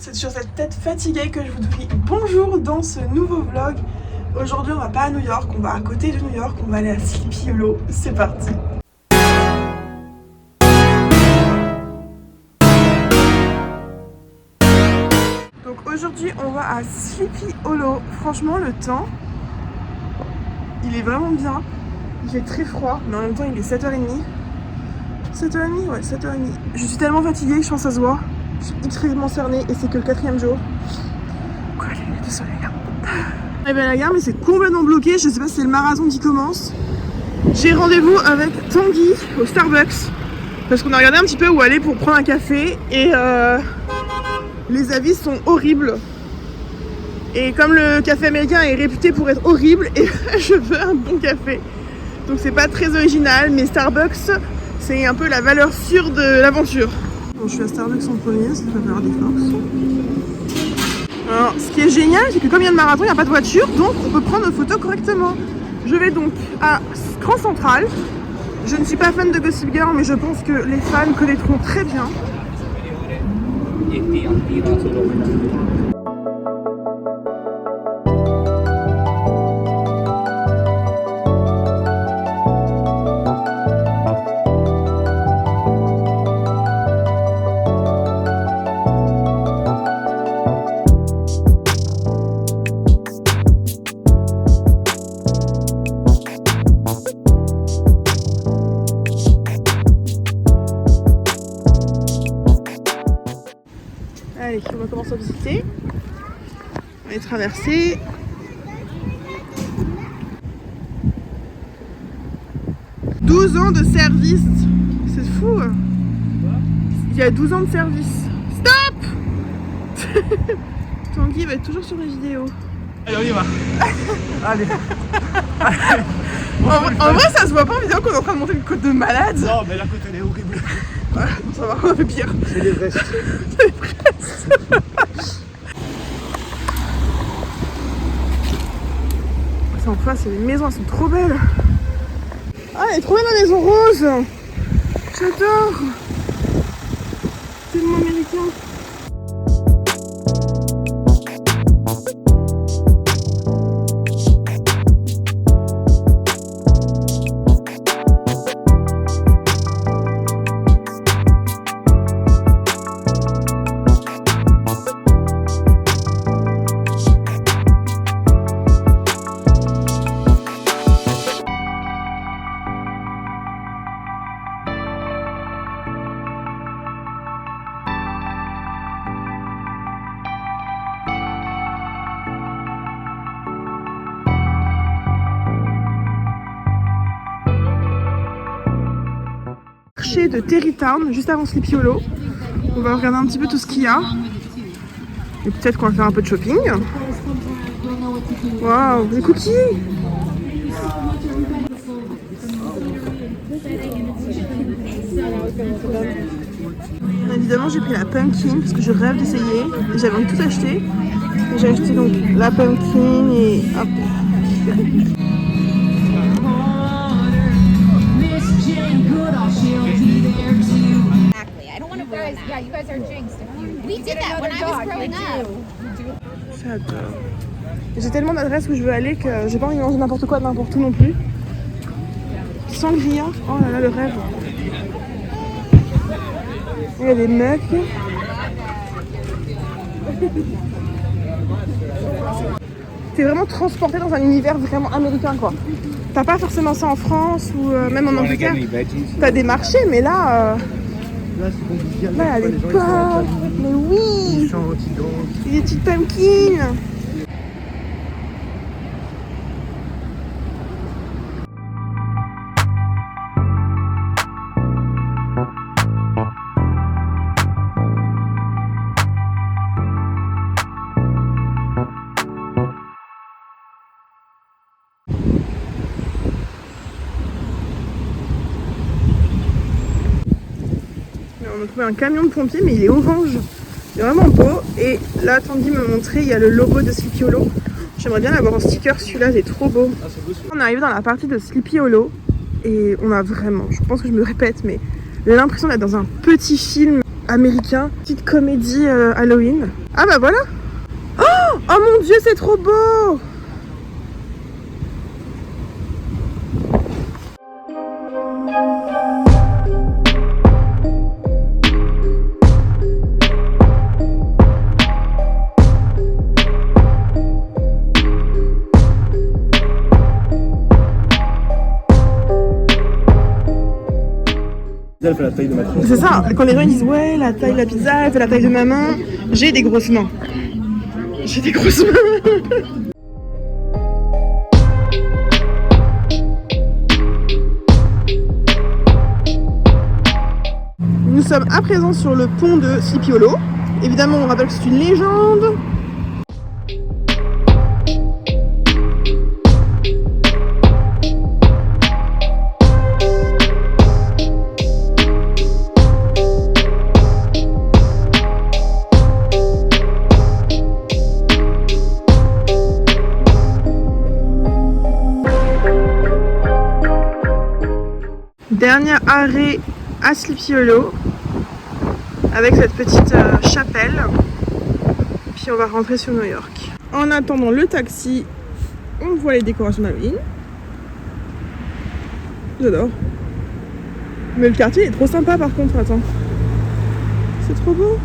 C'est sur cette tête fatiguée que je vous dis bonjour dans ce nouveau vlog. Aujourd'hui on va pas à New York, on va à côté de New York, on va aller à Sleepy Hollow. C'est parti. Donc aujourd'hui on va à Sleepy Hollow. Franchement le temps, il est vraiment bien. Il fait très froid, mais en même temps il est 7h30. 7h30, ouais, 7h30. Je suis tellement fatiguée, je pense que ça se voit. Je suis extrêmement cernée et c'est que le 4e jour. Quoi, les lunettes de soleil là. On arrive à la gare, mais c'est complètement bloqué. Je sais pas si c'est le marathon qui commence. J'ai rendez-vous avec Tanguy au Starbucks. Parce qu'on a regardé un petit peu où aller pour prendre un café. Et les avis sont horribles. Et comme le café américain est réputé pour être horrible, et je veux un bon café. Donc c'est pas très original, mais Starbucks, c'est un peu la valeur sûre de l'aventure. Bon, je suis à Starbucks en premier, ça fait falloir des forces. Alors, ce qui est génial, c'est que comme il y a le marathon, il n'y a pas de voiture, donc on peut prendre nos photos correctement. Je vais donc à Grand Central. Je ne suis pas fan de Gossip Girl, mais je pense que les fans connaîtront très bien. Allez, on va commencer à visiter. On va les traverser. « 12 ans de service !» C'est fou. Il y a 12 ans de service. Stop. Tanguy va être toujours sur les vidéos. Allez, on y va. Allez. En vrai, ça se voit pas en vidéo qu'on est en train de monter une côte de malade. Non, mais la côte elle est horrible. Ouais, ça va, on a fait pire. C'est l'Everest. C'est l'Everest. C'est en face, les maisons, elles sont trop belles. Ah, elle est trop belle la maison rose. J'adore. Tellement américain. De Terrytown, juste avant Sleepy Hollow. On va regarder un petit peu tout ce qu'il y a. Et peut-être qu'on va faire un peu de shopping. Waouh, des cookies! Évidemment, j'ai pris la pumpkin parce que je rêve d'essayer. J'avais envie de tout acheter. J'ai acheté donc la pumpkin et hop. Yeah, you guys are jinxed. We did that when I was growing up. J'adore. J'ai tellement d'adresses où je veux aller que j'ai pas envie de manger n'importe quoi, n'importe où non plus. Sangria, oh là là, le rêve. Il y a des mugs. T'es vraiment transporté dans un univers vraiment américain quoi. T'as pas forcément ça en France ou même en Angleterre. T'as des marchés, mais là. Là, c'est compliqué. Là, elle est pas. Mais oui! Il y a des petites pumpkins! On a trouvé un camion de pompiers, mais il est orange. Il est vraiment beau. Et là, Tanguy m'a montré, il y a le logo de Sleepy Hollow. J'aimerais bien l'avoir en sticker, celui-là, il est trop beau. On est arrivé dans la partie de Sleepy Hollow. Et on a vraiment, je pense que je me répète, mais l'impression d'être dans un petit film. américain. Petite comédie Halloween. Ah bah voilà. Oh mon dieu, c'est trop beau. Elle fait la taille de ma tronche. C'est ça, quand les gens disent ouais, la taille de la pizza, elle fait la taille de ma main, j'ai des grosses mains. J'ai des grosses mains. Nous sommes à présent sur le pont de Sleepy Hollow. Évidemment, on rappelle que c'est une légende. Dernier arrêt à Sleepy Hollow avec cette petite chapelle, puis on va rentrer sur New York. En attendant le taxi, on voit les décorations d'Halloween. J'adore. Mais le quartier est trop sympa par contre, attends. C'est trop beau.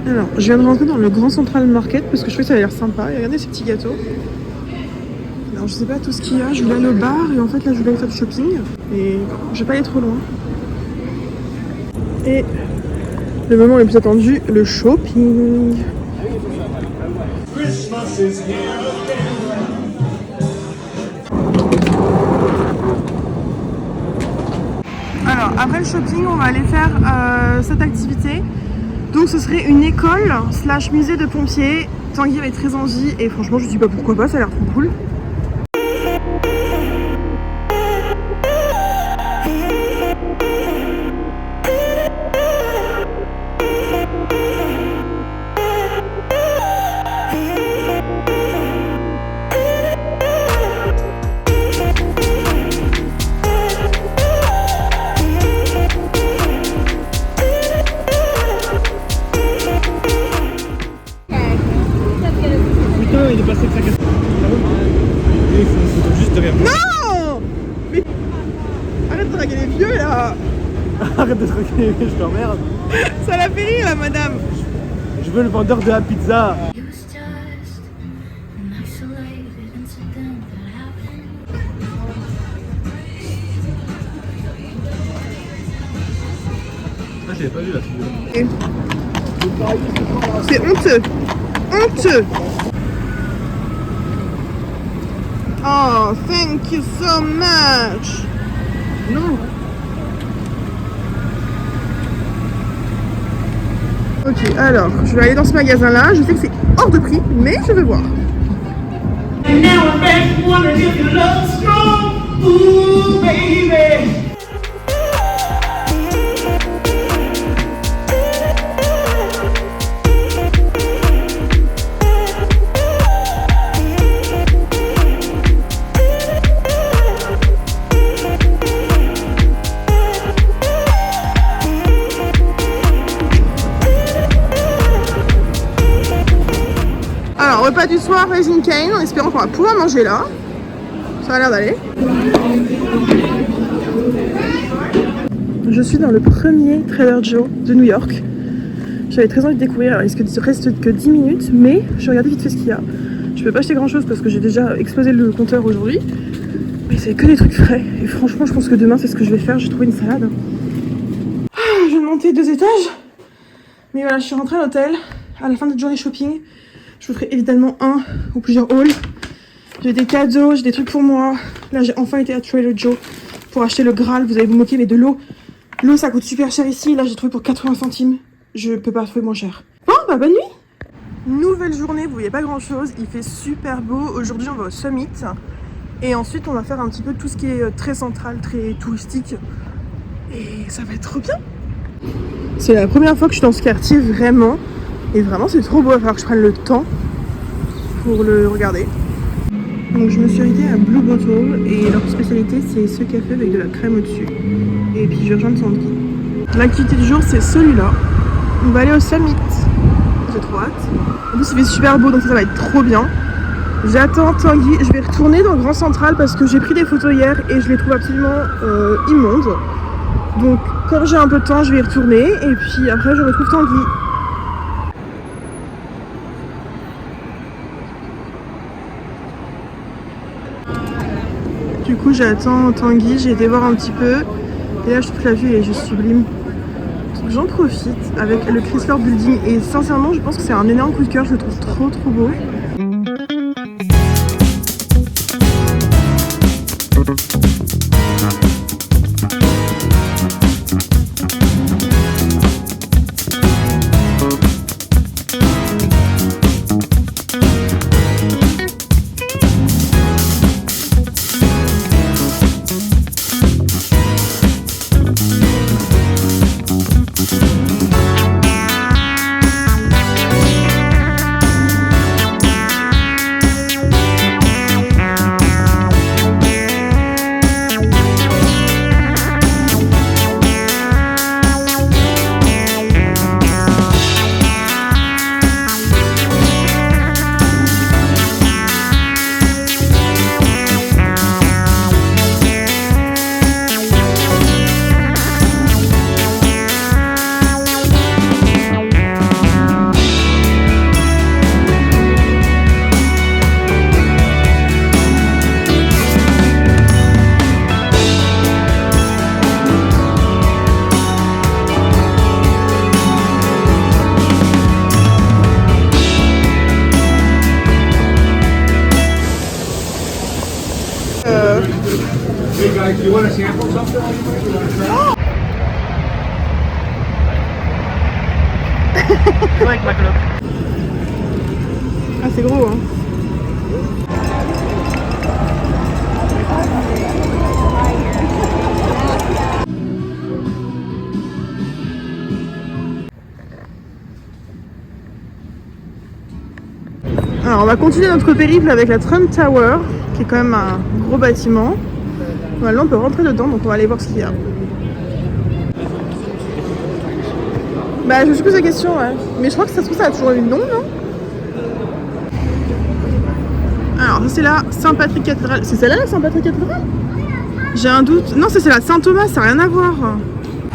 Alors, je viens de rentrer dans le Grand Central Market parce que je trouvais que ça avait l'air sympa. Et regardez ces petits gâteaux. Alors, je sais pas tout ce qu'il y a. Je voulais aller au bar et en fait, là, je voulais aller faire du shopping. Et je vais pas aller trop loin. Et le moment le plus attendu, le shopping. Alors, après le shopping, on va aller faire cette activité. Donc ce serait une école / musée de pompiers. Tanguy avait très envie et franchement je me dis pas pourquoi pas, ça a l'air trop cool. Il est passé de sa casse. Il faut juste derrière moi. Non. Mais arrête de draguer les vieux là. Arrête de draguer, je t'emmerde. Ça l'a fait rire la madame. Je veux le vendeur de la pizza. It was just an isolated incident that happened. Ah, je l'avais pas vu la figure. C'est honteux. Honteux. Oh, thank you so much. Non. Ok, alors, je vais aller dans ce magasin-là. Je sais que c'est hors de prix, mais je vais voir. And now I'm back wondering if your love's strong. Ooh, baby. Alors, repas du soir, Raising Cane, en espérant qu'on va pouvoir manger là. Ça a l'air d'aller. Je suis dans le premier Trader Joe de New York. J'avais très envie de découvrir, alors il ne reste que 10 minutes, mais je regardais vite fait ce qu'il y a. Je peux pas acheter grand chose parce que j'ai déjà explosé le compteur aujourd'hui. Mais c'est que des trucs frais. Et franchement, je pense que demain, c'est ce que je vais faire. J'ai trouvé une salade. Je vais monter 2 étages. Mais voilà, je suis rentrée à l'hôtel. À la fin de notre journée shopping, je vous ferai évidemment un ou plusieurs hauls. J'ai des cadeaux, j'ai des trucs pour moi. Là, j'ai enfin été à Trader Joe pour acheter le Graal. Vous allez vous moquer, mais de l'eau. L'eau, ça coûte super cher ici. Là, j'ai trouvé pour 80 centimes. Je peux pas trouver moins cher. Bon, bah, bonne nuit. Nouvelle journée, vous voyez pas grand chose. Il fait super beau. Aujourd'hui, on va au Summit. Et ensuite, on va faire un petit peu tout ce qui est très central, très touristique. Et ça va être trop bien. C'est la première fois que je suis dans ce quartier vraiment. Et vraiment c'est trop beau, il va falloir que je prenne le temps pour le regarder. Donc je me suis arrêtée à Blue Bottle et leur spécialité c'est ce café avec de la crème au-dessus. Et puis je vais rejoindre Sandy. L'activité du jour c'est celui-là. On va aller au Summit. J'ai trop hâte. En plus il fait super beau donc ça va être trop bien. J'attends Tanguy. Je vais retourner dans le Grand Central parce que j'ai pris des photos hier et je les trouve absolument immondes. Donc quand j'ai un peu de temps je vais y retourner et puis après je retrouve Tanguy. Du coup j'attends Tanguy, j'ai été voir un petit peu et là je trouve que la vue est juste sublime. Donc j'en profite avec le Chrysler Building et sincèrement je pense que c'est un énorme coup de cœur, je le trouve trop beau. Hey guys, do you want to sample something? Ah c'est gros hein. Alors on va continuer notre périple avec la Trump Tower qui est quand même un gros bâtiment. Maintenant on peut rentrer dedans donc on va aller voir ce qu'il y a. Bah je me suis posé la question ouais. Mais je crois que ça se trouve ça a toujours eu le nom non? Alors ça c'est la Saint-Patrick Cathédrale. C'est celle-là la Saint-Patrick Cathédrale? J'ai un doute. Non c'est la Saint-Thomas, ça n'a rien à voir.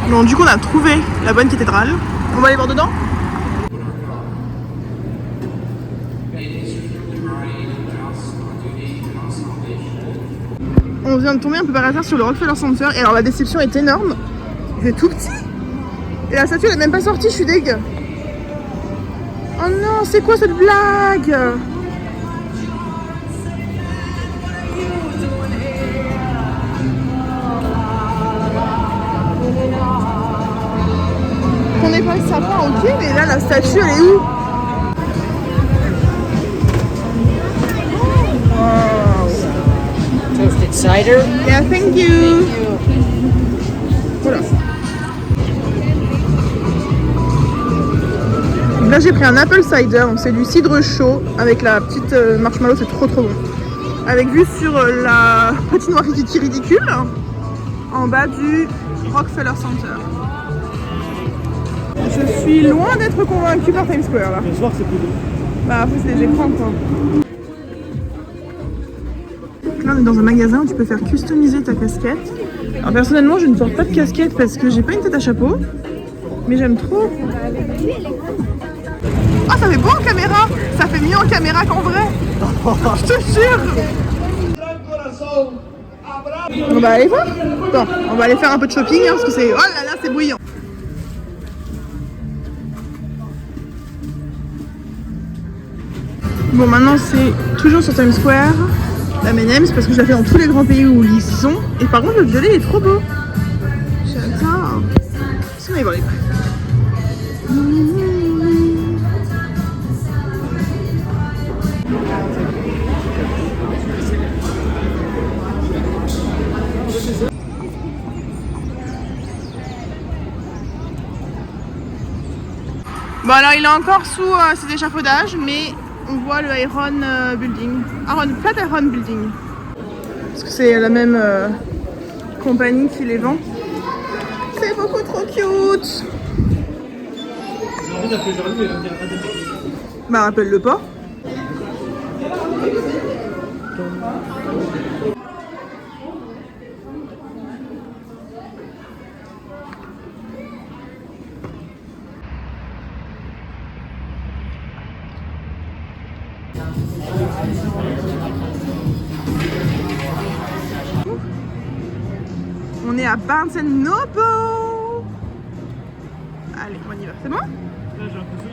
Bon du coup on a trouvé la bonne cathédrale. On va aller voir dedans? On vient de tomber un peu par hasard sur le Rockefeller Center et alors la déception est énorme. C'est tout petit. Et la statue elle est même pas sortie, je suis deg. Oh non, c'est quoi cette blague? On est pas sympa, ok, mais là la statue elle est où? Toasted cider. Yeah, thank you. Voilà. Donc là j'ai pris un apple cider, donc c'est du cidre chaud avec la petite marshmallow, c'est trop bon. Avec vue sur la patinoire ridicule en bas du Rockefeller Center. Je suis loin d'être convaincue par Times Square là. Le soir, c'est plus beau. Bah après c'est des écrans quoi. Là on est dans un magasin où tu peux faire customiser ta casquette. Alors personnellement je ne porte pas de casquette parce que j'ai pas une tête à chapeau. Mais j'aime trop. Ah ça fait beau en caméra. Ça fait mieux en caméra qu'en vrai. Je te jure. On va aller voir. Bon, on va aller faire un peu de shopping hein, parce que c'est... Oh là là c'est bouillant. Bon maintenant c'est toujours sur Times Square. La M&M's parce que je la fais dans tous les grands pays où ils y sont. Et par contre le violet il est trop beau. J'adore. Si on va y voir les prix. Bon alors il est encore sous cet échafaudage, mais on voit le Iron Building. Flatiron Building. Parce que c'est la même compagnie qui les vend. C'est beaucoup trop cute. J'ai envie d'appeler Jordan, mais il va me dire attends. Bah rappelle-le pas. On est à Barnes & Noble. Allez, on y va. C'est bon? Là, j'ai l'impression